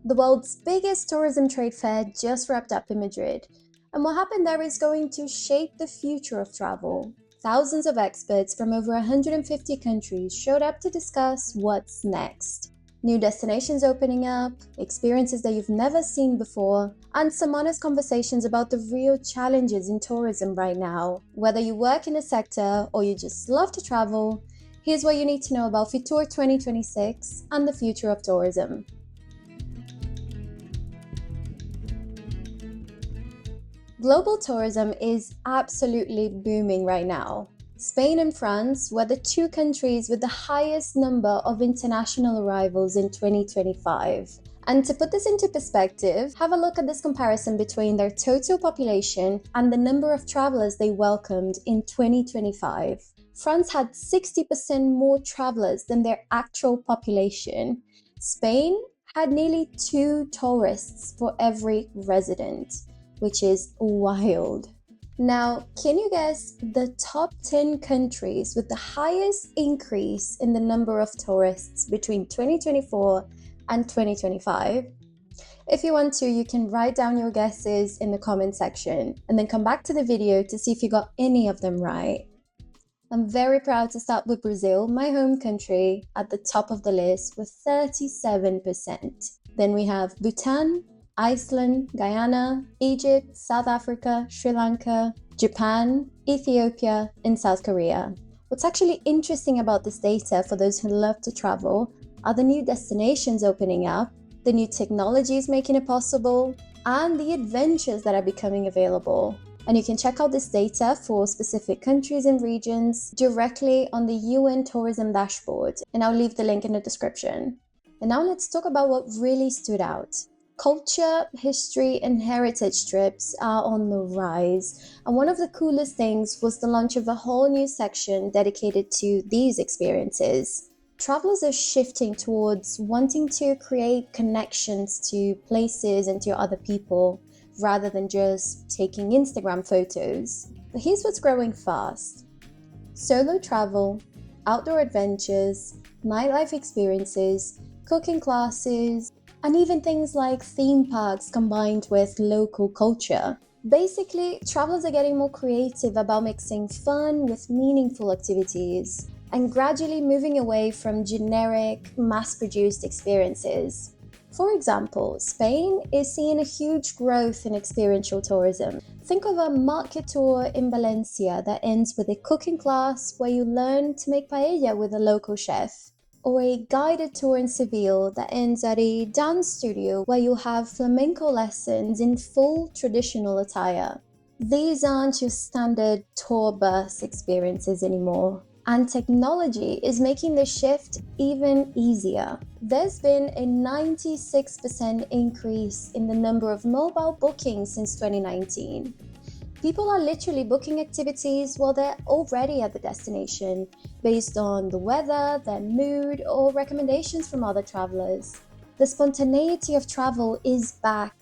The world's biggest tourism trade fair just wrapped up in Madrid, and what happened there is going to shape the future of travel. Thousands of experts from over 150 countries showed up to discuss what's next. New destinations opening up, experiences that you've never seen before, and some honest conversations about the real challenges in tourism right now. Whether you work in a sector or you just love to travel, here's what you need to know about FITUR 2026 and the future of tourism. Global tourism is absolutely booming right now. Spain and France were the two countries with the highest number of international arrivals in 2025. And to put this into perspective, have a look at this comparison between their total population and the number of travelers they welcomed in 2025. France had 60% more travelers than their actual population. Spain had nearly 2 tourists for every resident, which is wild. Now, can you guess the top 10 countries with the highest increase in the number of tourists between 2024 and 2025? If you want to, you can write down your guesses in the comment section and then come back to the video to see if you got any of them right. I'm very proud to start with Brazil, my home country, at the top of the list with 37%. Then we have Bhutan, Iceland, Guyana, Egypt, South Africa, Sri Lanka, Japan, Ethiopia, and South Korea. What's actually interesting about this data for those who love to travel are the new destinations opening up, the new technologies making it possible, and the adventures that are becoming available. And you can check out this data for specific countries and regions directly on the UN Tourism Dashboard, and I'll leave the link in the description. And now let's talk about what really stood out. Culture, history, and heritage trips are on the rise, and one of the coolest things was the launch of a whole new section dedicated to these experiences. Travelers are shifting towards wanting to create connections to places and to other people, rather than just taking Instagram photos. But here's what's growing fast: solo travel, outdoor adventures, nightlife experiences, cooking classes, and even things like theme parks combined with local culture. Basically, travelers are getting more creative about mixing fun with meaningful activities and gradually moving away from generic, mass-produced experiences. For example, Spain is seeing a huge growth in experiential tourism. Think of a market tour in Valencia that ends with a cooking class where you learn to make paella with a local chef, or a guided tour in Seville that ends at a dance studio where you'll have flamenco lessons in full traditional attire. These aren't your standard tour bus experiences anymore, and technology is making the shift even easier. There's been a 96% increase in the number of mobile bookings since 2019. People are literally booking activities while they're already at the destination, based on the weather, their mood, or recommendations from other travelers. The spontaneity of travel is back,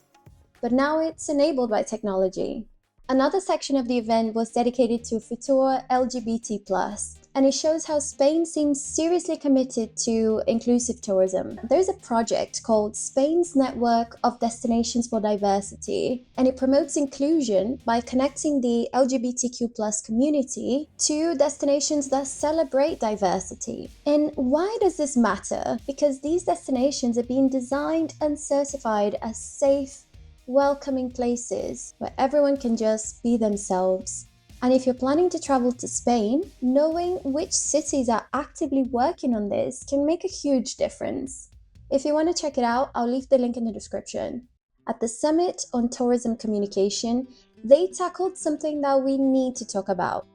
but now it's enabled by technology. Another section of the event was dedicated to FITUR LGBT+, and it shows how Spain seems seriously committed to inclusive tourism. There's a project called Spain's Network of Destinations for Diversity, and it promotes inclusion by connecting the LGBTQ+ community to destinations that celebrate diversity. And why does this matter? Because these destinations are being designed and certified as safe, welcoming places where everyone can just be themselves. And if you're planning to travel to Spain, knowing which cities are actively working on this can make a huge difference. If you want to check it out, I'll leave the link in the description. At the Summit on Tourism Communication, they tackled something that we need to talk about: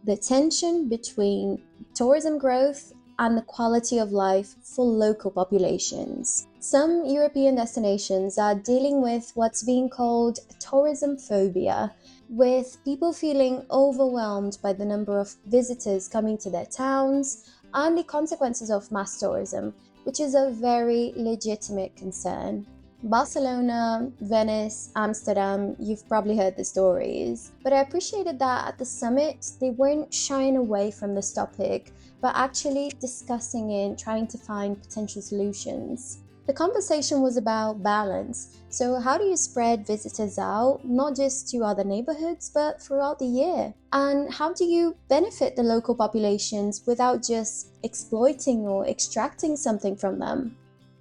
the tension between tourism growth and the quality of life for local populations. Some European destinations are dealing with what's being called tourism phobia, with people feeling overwhelmed by the number of visitors coming to their towns and the consequences of mass tourism, which is a very legitimate concern. Barcelona, Venice, Amsterdam, you've probably heard the stories, but I appreciated that at the summit they weren't shying away from this topic, but actually discussing it and trying to find potential solutions. The conversation was about balance. So, how do you spread visitors out, not just to other neighborhoods, but throughout the year? And how do you benefit the local populations without just exploiting or extracting something from them?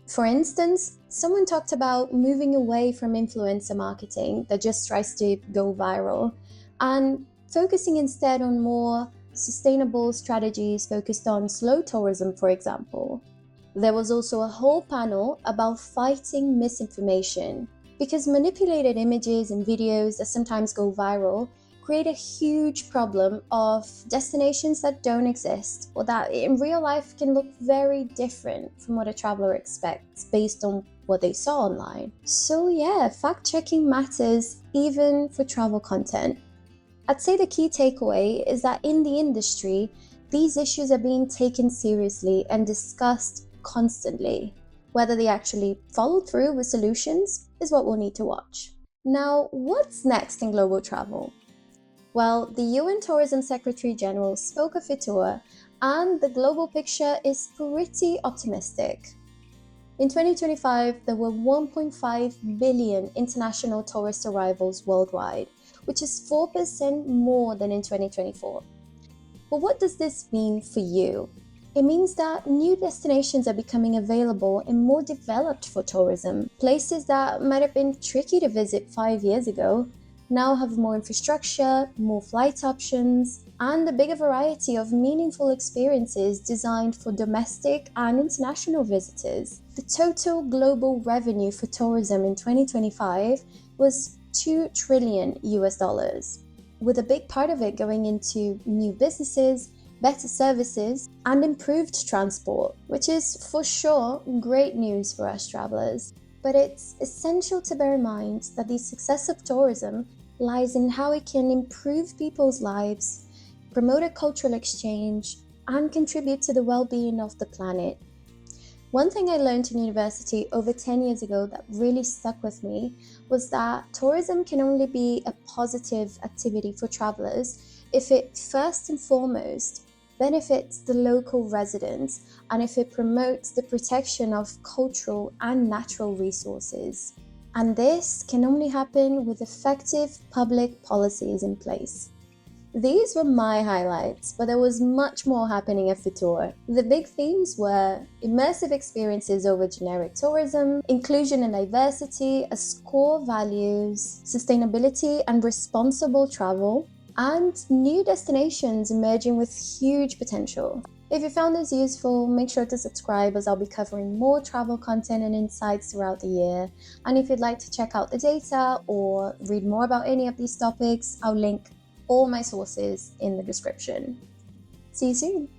For instance, someone talked about moving away from influencer marketing that just tries to go viral and focusing instead on more sustainable strategies focused on slow tourism, for example. There was also a whole panel about fighting misinformation because manipulated images and videos that sometimes go viral create a huge problem of destinations that don't exist or that in real life can look very different from what a traveler expects based on what they saw online. So yeah, fact-checking matters even for travel content. I'd say the key takeaway is that in the industry, these issues are being taken seriously and discussed constantly. Whether they actually follow through with solutions is what we'll need to watch. Now, what's next in global travel? Well, the UN Tourism Secretary General spoke of FITUR, and the global picture is pretty optimistic. In 2025, there were 1.5 billion international tourist arrivals worldwide, which is 4% more than in 2024. But what does this mean for you? It means that new destinations are becoming available and more developed for tourism. Places that might have been tricky to visit 5 years ago now have more infrastructure, more flight options, and a bigger variety of meaningful experiences designed for domestic and international visitors. The total global revenue for tourism in 2025 was $2 trillion, with a big part of it going into new businesses, better services, and improved transport, which is for sure great news for us travelers. But it's essential to bear in mind that the success of tourism lies in how it can improve people's lives, promote a cultural exchange, and contribute to the well-being of the planet. One thing I learned in university over 10 years ago that really stuck with me was that tourism can only be a positive activity for travelers if it first and foremost benefits the local residents and if it promotes the protection of cultural and natural resources. And this can only happen with effective public policies in place. These were my highlights, but there was much more happening at FITUR. The big themes were immersive experiences over generic tourism, inclusion and diversity as core values, sustainability and responsible travel, and new destinations emerging with huge potential. If you found this useful, make sure to subscribe as I'll be covering more travel content and insights throughout the year. And if you'd like to check out the data or read more about any of these topics, I'll link all my sources in the description. See you soon.